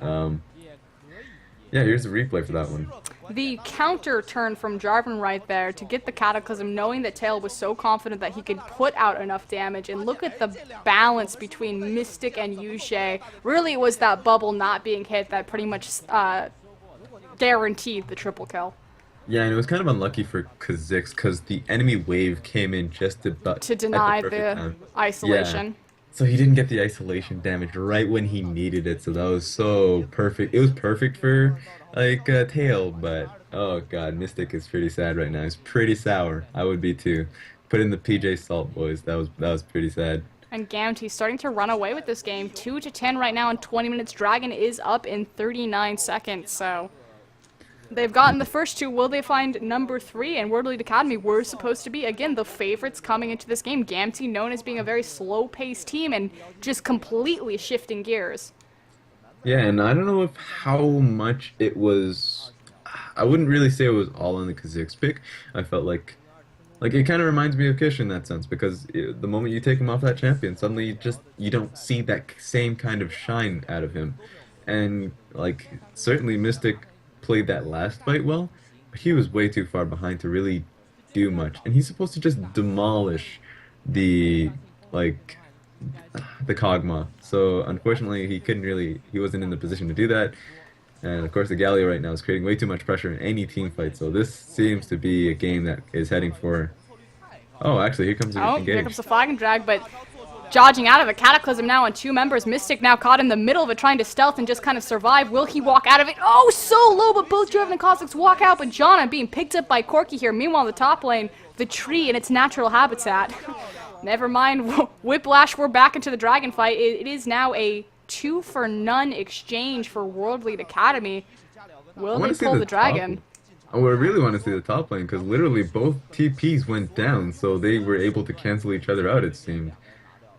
Yeah, here's the replay for that one. The counter turn from Jarvan right there to get the Cataclysm, knowing that Tail was so confident that he could put out enough damage. And look at the balance between Mystic and Yushe. Really, it was that bubble not being hit that pretty much guaranteed the triple kill. Yeah, and it was kind of unlucky for Kha'Zix because the enemy wave came in just about to deny at the perfect the time. isolation. Yeah. So he didn't get the isolation damage right when he needed it, so that was so perfect. It was perfect for like Tail, but oh god, Mystic is pretty sad right now. He's pretty sour. I would be too. Put in the PJ Salt boys. That was pretty sad. And Gamtee starting to run away with this game. 2-10 right now in 20 minutes. Dragon is up in 39 seconds, so they've gotten the first two. Will they find number 3? And World Elite Academy were supposed to be, again, the favorites coming into this game. Gamtee known as being a very slow-paced team and just completely shifting gears. Yeah, and I don't know if how much it was. I wouldn't really say it was all on the Kha'Zix pick. I felt like it kind of reminds me of Kish in that sense because the moment you take him off that champion, suddenly you don't see that same kind of shine out of him, and like certainly Mystic played that last fight well, but he was way too far behind to really do much, and he's supposed to just demolish the Kog'Maw. So unfortunately he wasn't in the position to do that. And of course the Galio right now is creating way too much pressure in any team fight, so this seems to be a game that is heading for... Oh, actually, here comes the engage. Here comes the flag and drag, but dodging out of it. Cataclysm now on 2 members. Mystic now caught in the middle of it, trying to stealth and just kind of survive. Will he walk out of it? Oh, so low, but both Driven and Cossack's walk out, but Janna being picked up by Corki here. Meanwhile, the top lane, the tree in its natural habitat. Never mind, Whiplash, we're back into the dragon fight. It is now a 2-for-none exchange for World Elite Academy. Will they pull the dragon? Oh, I really want to see the top lane because literally both TPs went down, so they were able to cancel each other out, it seemed.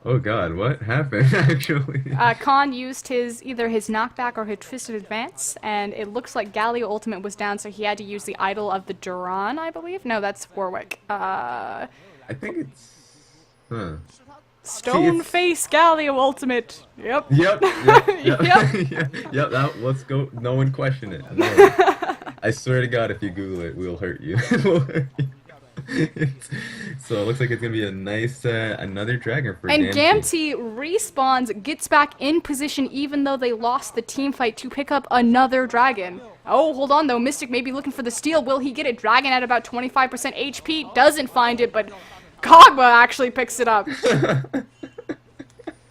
Oh god, what happened actually? Khan used either his knockback or his twisted advance, and it looks like Galio ultimate was down, so he had to use the idol of the Duran, I believe. No, that's Warwick. I think it's... Huh. Stoneface Galio ultimate. Yep. Yep. Let's go. No one question it. No. I swear to God, if you Google it, we'll hurt you. So it looks like it's gonna be a nice another dragon for and Gamtee. Gamtee respawns, gets back in position even though they lost the team fight to pick up another dragon. Oh, hold on though, Mystic may be looking for the steal. Will he get it? Dragon at about 25% HP, doesn't find it, but Kog'Maw actually picks it up.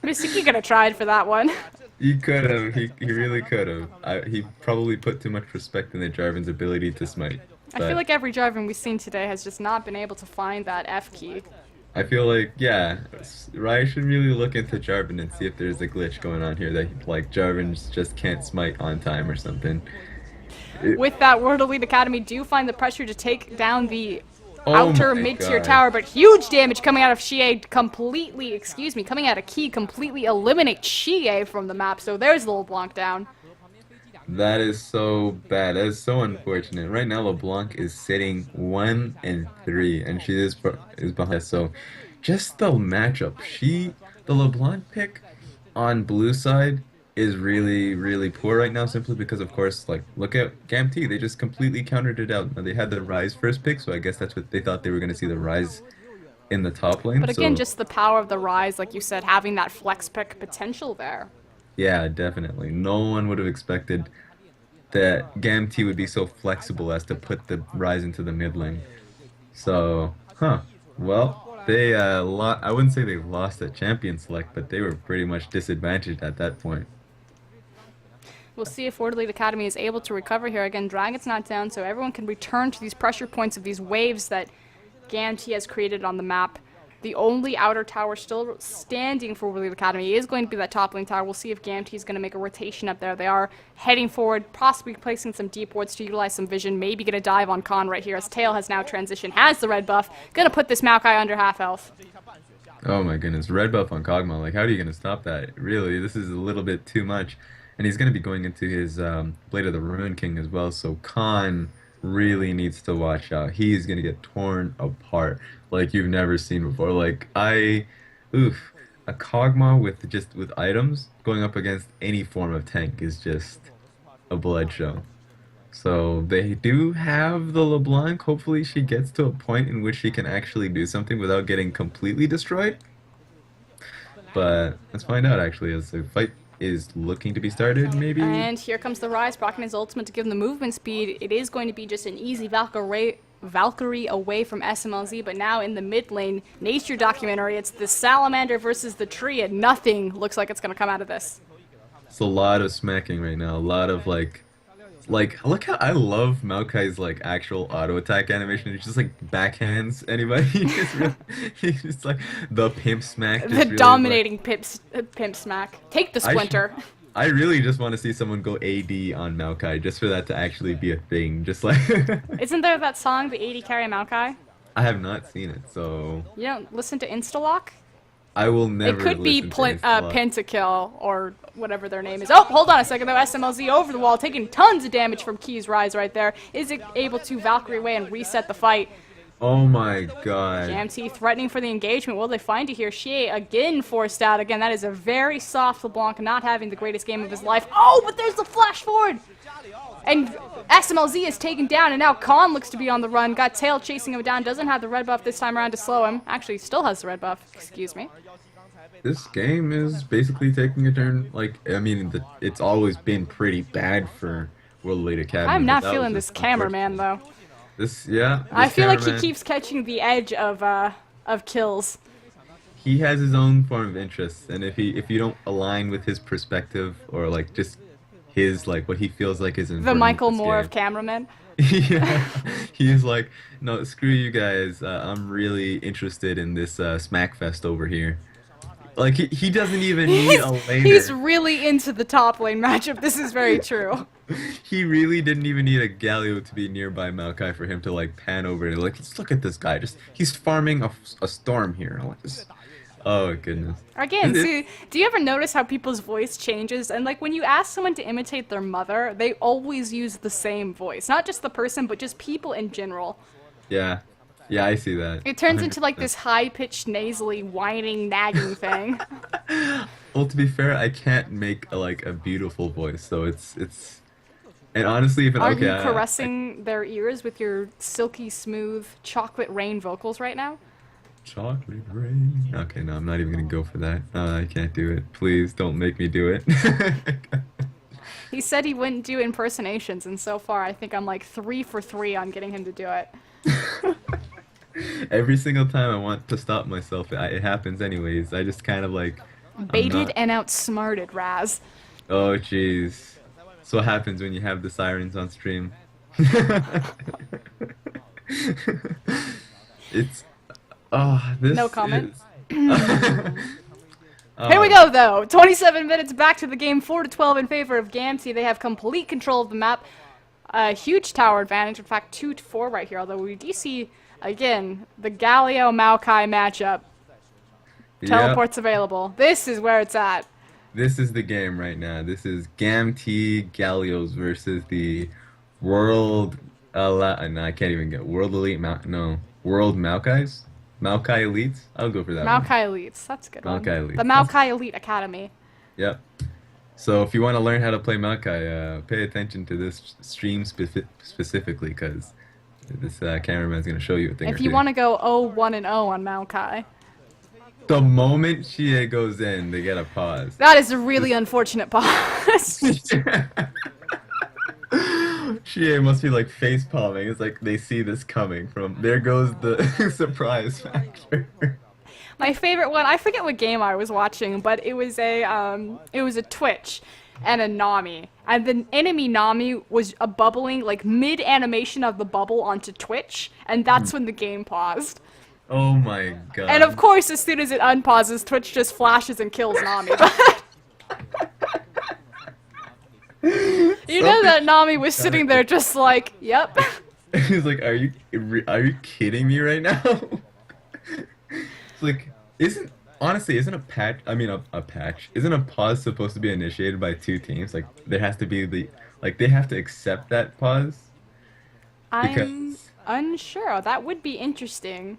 Mystic, you could have tried for that one. He could have. He really could have. He probably put too much respect in the Jarvan's ability to smite. I feel like every Jarvan we've seen today has just not been able to find that F key. I feel like, yeah, Riot should really look into Jarvan and see if there's a glitch going on here that, like, Jarvan just can't smite on time or something. With that, World Elite Academy do find the pressure to take down the outer mid-tier tower, but huge damage coming out of Xie coming out of Key completely eliminates Xie from the map, so there's LeBlanc down. That is so bad. That is so unfortunate. Right now, LeBlanc is sitting 1-3, and she is behind. So, just the matchup. The LeBlanc pick on blue side is really, really poor right now, simply because, of course, like, look at Gamtee. They just completely countered it out. Now, they had the Ryze first pick, so I guess that's what they thought they were going to see, the Ryze in the top lane. But again, just the power of the Ryze, like you said, having that flex pick potential there. Yeah, definitely. No one would have expected that Gamtee would be so flexible as to put the Ryze into the mid lane. So, well, they I wouldn't say they lost at champion select, but they were pretty much disadvantaged at that point. We'll see if World Elite Academy is able to recover here. Again, Dragon's not down, so everyone can return to these pressure points of these waves that Gamtee has created on the map. The only outer tower still standing for World Elite Academy is going to be that top lane tower. We'll see if Gamtee is going to make a rotation up there. They are heading forward, possibly placing some deep wards to utilize some vision. Maybe get a dive on Khan right here as Tail has now transitioned, has the red buff. Going to put this Maokai under half health. Oh my goodness, red buff on Kog'Maw. Like, how are you going to stop that? Really, this is a little bit too much. And he's going to be going into his Blade of the Ruin King as well, so Khan really needs to watch out. He's going to get torn apart like you've never seen before. Like, a Kog'Maw with items going up against any form of tank is just a blood show. So they do have the LeBlanc. Hopefully she gets to a point in which she can actually do something without getting completely destroyed. But let's find out actually as the fight is looking to be started, maybe. And here comes the Rise, proccing his ultimate to give him the movement speed. It is going to be just an easy Valkyrie away from SMLZ, but now in the mid lane, nature documentary, it's the salamander versus the tree, and nothing looks like it's going to come out of this. It's a lot of smacking right now, a lot of like look how I love Maokai's like actual auto attack animation. It's just like backhands anybody. He's just like the pimp smack. The really dominating pimp smack. Take the Splinter. I really just want to see someone go AD on Maokai just for that to actually be a thing. Just like. Isn't there that song, the AD carry Maokai? I have not seen it, so. You don't listen to Instalock? I will never. It could be Pentakill or whatever their name is. Oh, hold on a second though. SMLZ over the wall, taking tons of damage from Key's Rise right there. Is it able to Valkyrie away and reset the fight? Oh my god. Gamtee threatening for the engagement. Will they find it here? Shie again forced out. Again, that is a very soft LeBlanc, not having the greatest game of his life. Oh, but there's the flash forward! And SMLZ is taken down, and now Khan looks to be on the run. Got Tail chasing him down. Doesn't have the red buff this time around to slow him. Actually, still has the red buff. Excuse me. This game is basically taking a turn. Like, I mean, it's always been pretty bad for World Elite Academy. I'm not feeling this cameraman, though. I feel like he keeps catching the edge of kills. He has his own form of interest, and if you don't align with his perspective or like just his like what he feels like is the Michael Moore of cameramen. Yeah, he's like, no, screw you guys. I'm really interested in this Smackfest over here. Like he doesn't even need a laner. He's really into the top lane matchup. This is very true. He really didn't even need a Galio to be nearby Maokai for him to like pan over and like, let's look at this guy. He's farming a storm here. Like this. Oh goodness. Again, see, do you ever notice how people's voice changes? And like when you ask someone to imitate their mother, they always use the same voice. Not just the person, but just people in general. Yeah. Yeah, I see that. It turns into like this high-pitched, nasally, whining, nagging thing. Well, to be fair, I can't make a beautiful voice, so it's. And honestly, if Are you caressing their ears with your silky smooth chocolate rain vocals right now? Chocolate rain. Okay, no, I'm not even gonna go for that. I can't do it. Please don't make me do it. He said he wouldn't do impersonations, and so far I think I'm like 3 for 3 on getting him to do it. Every single time I want to stop myself, it happens anyways. I just kind of like... Baited and outsmarted, Raz. Oh, jeez. That's what happens when you have the sirens on stream. It's... Oh, this No comment. Is... Here we go, though. 27 minutes back to the game, 4-12 in favor of Gamtee. They have complete control of the map. A huge tower advantage, in fact 2-4 right here, although we do see, again, the Galio-Maokai matchup. Teleports available. This is where it's at. This is the game right now. This is Gamtee Galios versus the World... no, I can't even get... World Elite... World Maokais? Maokai Elites? I'll go for that one. Maokai Elites. That's a good one. Maokai Elites. The Maokai Elite Academy. Yep. So if you want to learn how to play Maokai, pay attention to this stream specifically, because this cameraman's going to show you a thing or two. If you want to go 0-1-0 on Maokai. The moment Shie goes in, they get a pause. That is a really unfortunate pause. Shie must be like face palming. It's like they see this coming from. There goes the surprise factor. My favorite one, I forget what game I was watching, but it was a Twitch and a Nami. And the enemy Nami was a bubbling, like mid-animation of the bubble onto Twitch, and that's when the game paused. Oh my god. And of course, as soon as it unpauses, Twitch just flashes and kills Nami. You know that Nami was sitting there just like, yep. He's like, are you kidding me right now? It's like, isn't a patch, isn't a pause supposed to be initiated by 2 teams? Like, there has to be they have to accept that pause? I'm unsure. That would be interesting.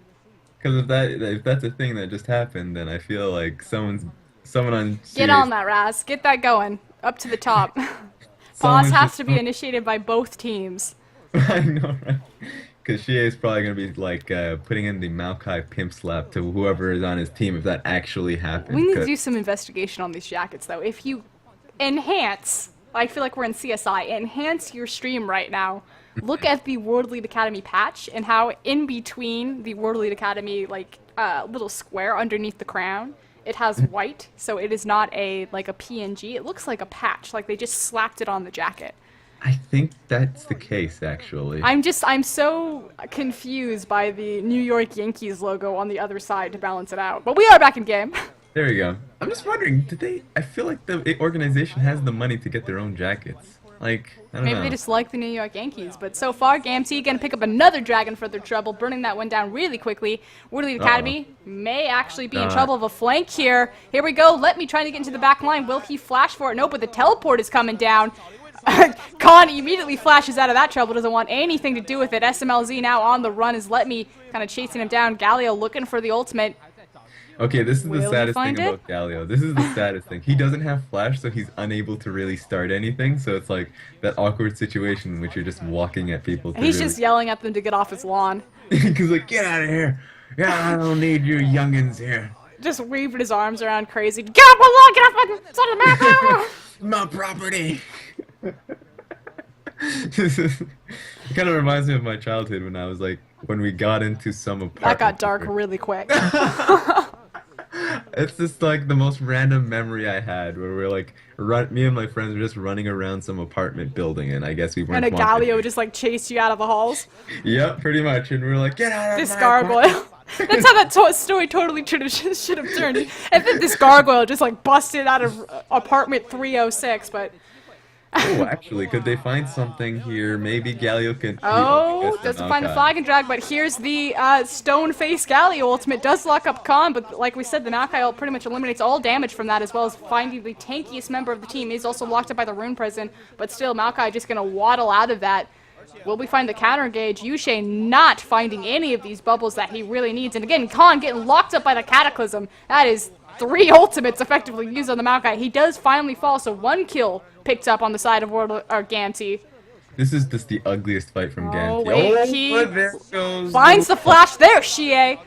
Because if that's a thing that just happened, then I feel like someone on Get on that, Raz. Get that going. Up to the top. Toss much has to be initiated by both teams. I know, right? Because Shie is probably going to be like putting in the Maokai pimp slap to whoever is on his team if that actually happens. We need to do some investigation on these jackets, though. If you enhance, I feel like we're in CSI, enhance your stream right now. Look at the World Elite Academy patch and how in between the World Elite Academy like little square underneath the crown, it has white, so it is not a like a PNG. It looks like a patch, like they just slapped it on the jacket. I think that's the case, actually. I'm so confused by the New York Yankees logo on the other side to balance it out. But we are back in game. There we go. I'm just wondering, I feel like the organization has the money to get their own jackets. Like, I don't know. Maybe they just like the New York Yankees. But so far, Gamtee gonna pick up another dragon for their trouble, burning that one down really quickly. World Elite Academy may actually be in trouble of a flank here. Here we go. Let me try to get into the back line. Will he flash for it? No, but the teleport is coming down. Khan immediately flashes out of that trouble, doesn't want anything to do with it. SMLZ now on the run is Let Me kind of chasing him down. Galio looking for the ultimate. Okay, this is Will the he saddest find thing it? about Galio. This is the saddest thing. He doesn't have flash, so he's unable to really start anything. So it's like that awkward situation in which you're just walking at people. He's just yelling at them to get off his lawn. He's like, get out of here. Yeah, I don't need you youngins here. Just waving his arms around crazy. Get off my lawn! Get off my side of the map! My property. It kind of reminds me of my childhood when I was like, when we got into some apartment. That got dark really quick. It's just like the most random memory I had where we're like, me and my friends were just running around some apartment building, and I guess we weren't. And a Galio would just like chase you out of the halls. Yep, pretty much. And we were like, get out of This my gargoyle. That's how that story totally should have turned. And then this gargoyle just like busted out of apartment 306, but. Oh, actually, could they find something here? Maybe Galio can. Oh, doesn't find the flag and drag, but here's the stone face Galio ultimate. Does lock up Khan, but like we said, the Maokai ult pretty much eliminates all damage from that, as well as finding the tankiest member of the team. He's also locked up by the rune prison, but still Maokai just gonna waddle out of that. Will we find the counter engage? Yushe not finding any of these bubbles that he really needs, and again, Khan getting locked up by the Cataclysm. That is 3 ultimates effectively used on the Maokai. He does finally fall, so 1 kill picked up on the side of Gamtee. This is just the ugliest fight from Gamtee. Oh, wait, he there goes finds the flash there, Shie.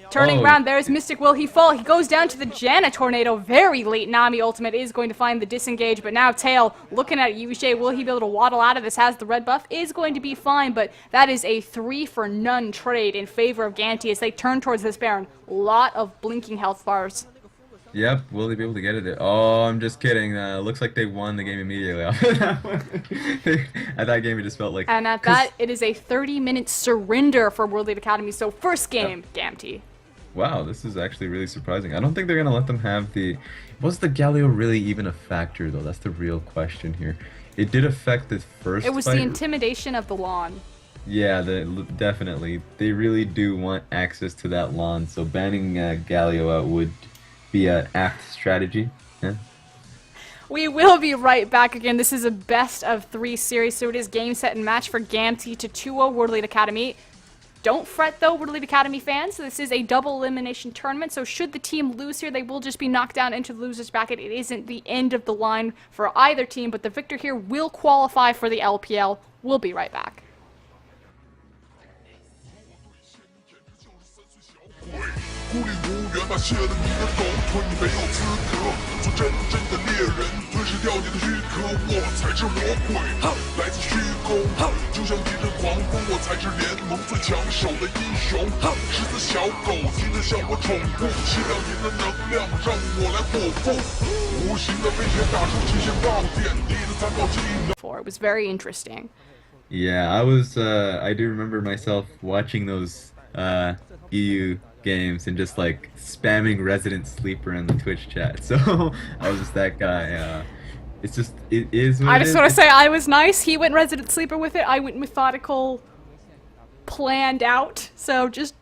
Turning around, there's Mystic. Will he fall? He goes down to the Janna Tornado. Very late Nami ultimate is going to find the disengage, but now Tail looking at Yushe. Will he be able to waddle out of this? Has the red buff. Is going to be fine, but that is a 3-for-none trade in favor of Gamtee as they turn towards this Baron. Lot of blinking health bars. Yep, will they be able to get it? Oh, I'm just kidding. Looks like they won the game immediately off that one. At that game, it just felt like... And at that, it is a 30-minute surrender for World Elite Academy. So first game, Gamtee. Wow, this is actually really surprising. I don't think they're going to let them have the... Was the Galio really even a factor, though? That's the real question here. It did affect the first It was fight. the intimidation of the lawn. Yeah, definitely. They really do want access to that lawn, so banning Galio out would be an apt strategy. Yeah. We will be right back again. This is a best of 3 series, so it is game, set, and match for Gamtee to 2-0 World Elite Academy. Don't fret though, World Elite Academy fans. This is a double elimination tournament, so should the team lose here, they will just be knocked down into the losers bracket. It isn't the end of the line for either team, but the victor here will qualify for the LPL. We'll be right back. It was very interesting. Yeah, I do remember myself watching those EU games and just like spamming Resident Sleeper in the Twitch chat. So I was just that guy. It's just, it is what I it just is. want to say I was nice. He went Resident Sleeper with it. I went methodical, planned out. So just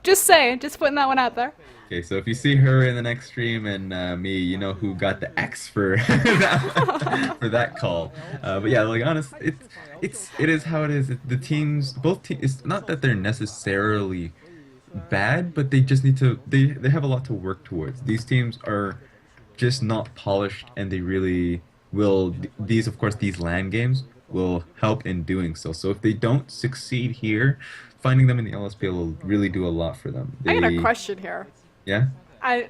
saying, just putting that one out there. Okay, so if you see her in the next stream and me, you know who got the X for that, for that call. But yeah, like honest, it is how it is. The teams, both teams, it's not that they're necessarily bad, but they just need to, they have a lot to work towards. These teams are just not polished, and they really will these, of course, these LAN games will help in doing so. So if they don't succeed here, finding them in the LSPL will really do a lot for them. I got a question here. Yeah?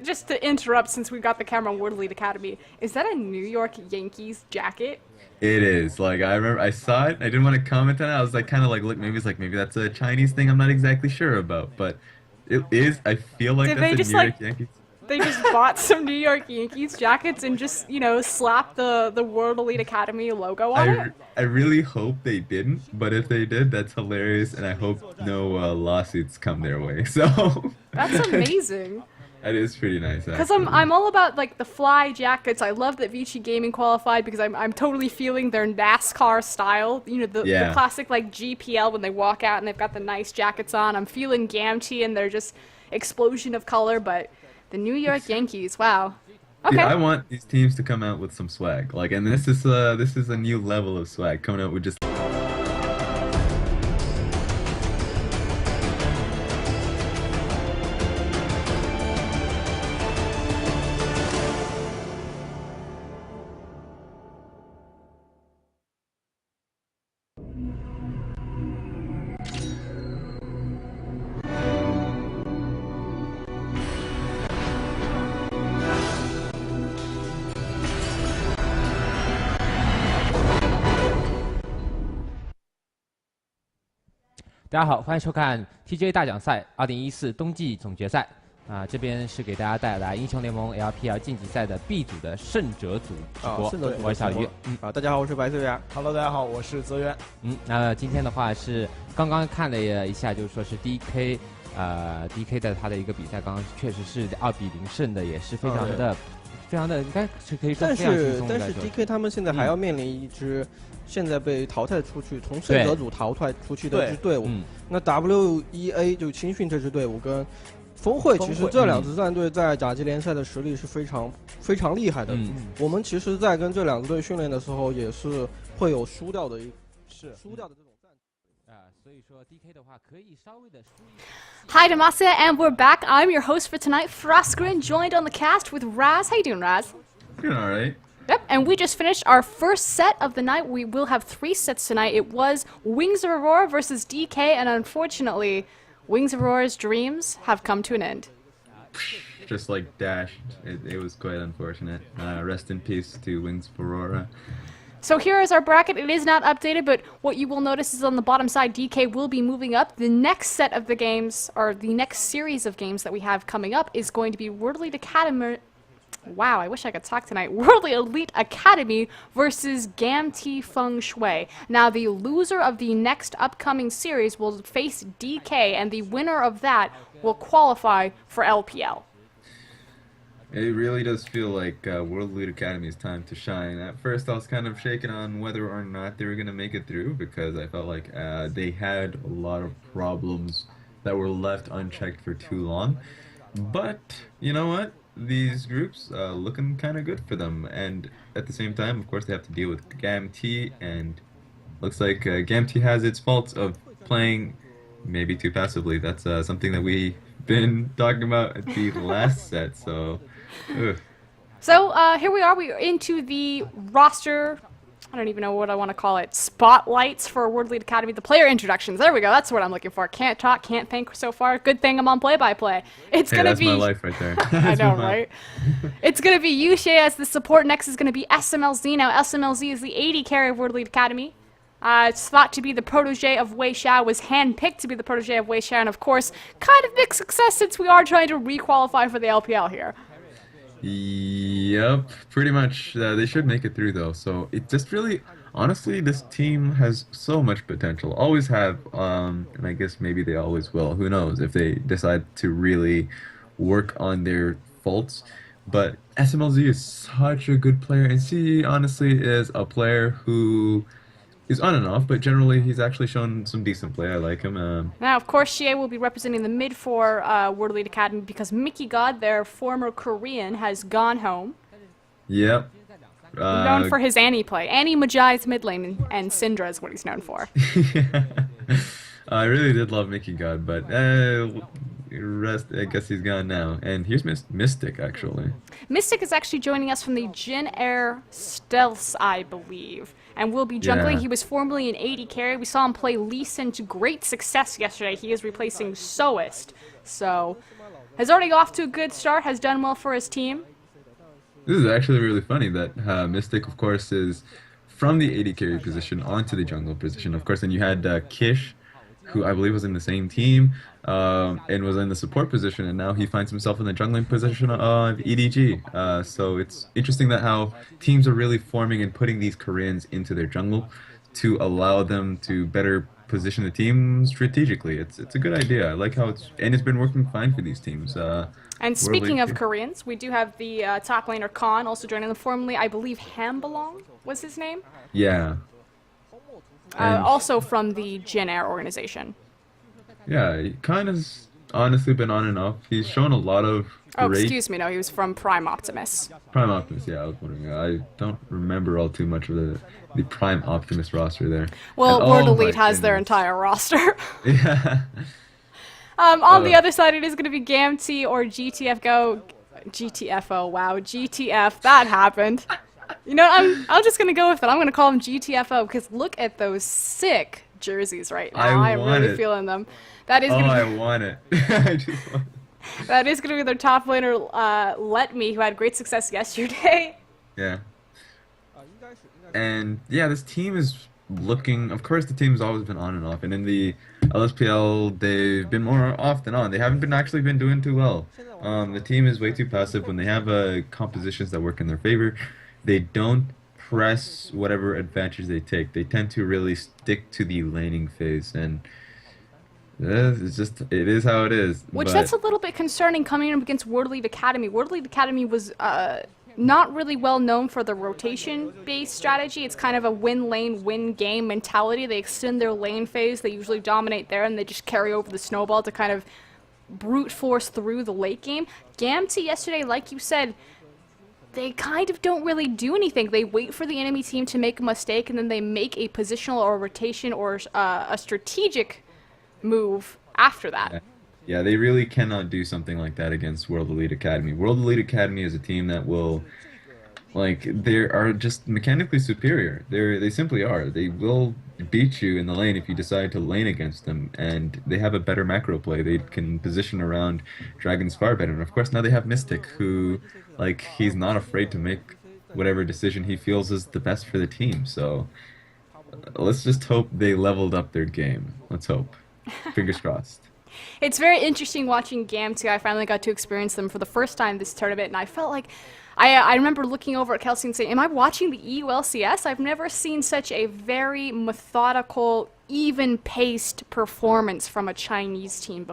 Just to interrupt, since we got the camera on World Elite Academy, is that a New York Yankees jacket? It is. Like, I remember I saw it. I didn't want to comment on it. I was like, kind of like, look, maybe that's a Chinese thing I'm not exactly sure about. But it is. I feel like Did that's they a just, New York like, Yankees. They just bought some New York Yankees jackets and just, slapped the World Elite Academy logo on it? I really hope they didn't, but if they did, that's hilarious, and I hope no lawsuits come their way. So That's amazing. that is pretty nice. Because I'm all about like the fly jackets. I love that Vici Gaming qualified because I'm totally feeling their NASCAR style. The classic like GPL when they walk out and they've got the nice jackets on. I'm feeling Gamtee and their just explosion of color, but the New York Yankees, wow. Okay. Yeah, I want these teams to come out with some swag. Like, and this is a new level of swag coming out with just. 大家好，欢迎收看 TGA 大奖赛2014冬季总决赛。这边是给大家带来英雄联盟 LPL 晋级赛的 B 组的胜者组直播。我是小鱼。大家好，我是白泽源。Hello， 大家好，我是泽源。那今天的话是刚刚看了一下，就是说是 DK 的他的一个比赛，刚刚确实是2比0胜的，也是非常的，应该是可以说非常轻松的。但是 DK 他们现在还要面临一支现在被淘汰出去，从胜者组淘汰出去的一支队伍。那 WEA 就青训这支队伍跟峰会，其实这两支战队在甲级联赛的实力是非常厉害的。我们其实，在跟这两支队训练的时候，也是会有输掉的这种战队。所以说 DK 的话可以稍微的输一点。Hi, Demacia, and we're back. I'm your host for tonight, Froskurinn, joined on the cast with Raz. How you doing, Raz? Doing all right. Yep, and we just finished our first set of the night. We will have 3 sets tonight. It was Wings of Aurora versus DK, and unfortunately, Wings of Aurora's dreams have come to an end. Just like dashed. It was quite unfortunate. Rest in peace to Wings of Aurora. So here is our bracket. It is not updated, but what you will notice is on the bottom side, DK will be moving up. The next set of the games, or the next series of games that we have coming up, is going to be World Elite Academy. Wow, I wish I could talk tonight. World Elite Academy versus Gamtee Fenghui. Now, the loser of the next upcoming series will face DK, and the winner of that will qualify for LPL. It really does feel like World Elite Academy's time to shine. At first, I was kind of shaken on whether or not they were going to make it through because I felt like they had a lot of problems that were left unchecked for too long. But, you know what? These groups looking kind of good for them. And at the same time, of course, they have to deal with Gamtee, and looks like Gamtee has its faults of playing maybe too passively. That's something that we've been talking about at the last set, so... So here we are. We are into the roster. I don't even know what I want to call it. Spotlights for World Elite Academy. The player introductions. There we go. That's what I'm looking for. Can't talk, can't think so far. Good thing I'm on play-by-play. It's gonna be. That's my life right there. I know, right? It's gonna be Yushe as the support. Next is gonna be SMLZ. Now SMLZ is the AD carry of World Elite Academy. It's thought to be the protege of Wei Xiao, was handpicked to be the protege of Wei Xiao, and of course, kind of mixed success since we are trying to re-qualify for the LPL here. Yep, pretty much. They should make it through though. So it just really, honestly, this team has so much potential. Always have, and I guess maybe they always will. Who knows if they decide to really work on their faults. But SMLZ is such a good player, and C honestly is a player who is on and off, but generally he's actually shown some decent play. I like him. Now, of course, Xie will be representing the mid for World Elite Academy because Mickey God, their former Korean, has gone home. Yep. Known for his Annie play. Annie Majai's mid lane, and Syndra is what he's known for. I really did love Mickey God, but rest. I guess he's gone now. And here's Mystic, actually. Mystic is actually joining us from the Jin Air Stealths, I believe, and will be jungling. Yeah. He was formerly an AD carry. We saw him play Lee Sin to great success yesterday. He is replacing Soist, so has already off to a good start, has done well for his team. This is actually really funny that Mystic, of course, is from the AD carry position onto the jungle position. Of course, and you had Kish, who I believe was in the same team and was in the support position, and now he finds himself in the jungling position of EDG. So it's interesting that how teams are really forming and putting these Koreans into their jungle to allow them to better position the team strategically. It's a good idea. I like how it's been working fine for these teams. And speaking of Koreans, we do have the top laner Khan also joining them. Formerly, I believe Hambalong was his name. Yeah. Also from the Jin Air organization. Yeah, Khan has honestly been on and off. He's shown a lot of Oh, great... excuse me, no, he was from Prime Optimus. Prime Optimus, yeah, I was wondering. I don't remember all too much of the Prime Optimus roster there. Well, And, World oh Elite my has their goodness. entire roster. Yeah. On the other side, it is going to be Gamtee or GTF Go. GTF, oh wow, GTF, that happened. You know, I'm just going to go with it. I'm going to call them GTFO because look at those sick jerseys right now. I'm really feeling them. That is going to I want it. I just want it. That is going to be their top laner, Let Me, who had great success yesterday. Yeah. And yeah, this team is looking, of course the team's always been on and off, and in the LSPL they've been more off than on. They haven't been actually been doing too well. The team is way too passive. When they have compositions that work in their favor, they don't press whatever advantage they take. They tend to really stick to the laning phase, and it's just, it is how it is. Which that's a little bit concerning coming up against World Elite Academy. World Elite Academy was not really well known for the rotation-based strategy. It's kind of a win lane, win game mentality. They extend their lane phase. They usually dominate there, and they just carry over the snowball to kind of brute force through the late game. Gamtee yesterday, like you said, they kind of don't really do anything. They wait for the enemy team to make a mistake, and then they make a positional or a rotation or a strategic move after that. Yeah, they really cannot do something like that against World Elite Academy. World Elite Academy is a team that will, like, they are just mechanically superior. They simply are. They will beat you in the lane if you decide to lane against them, and they have a better macro play. They can position around dragons far better. And of course, now they have Mystic, who, like, he's not afraid to make whatever decision he feels is the best for the team. So let's just hope they leveled up their game. Let's hope. Fingers crossed. It's very interesting watching Gamtee. I finally got to experience them for the first time this tournament, and I felt like I remember looking over at Kelsey and saying, am I watching the EU LCS? I've never seen such a very methodical, even-paced performance from a Chinese team before.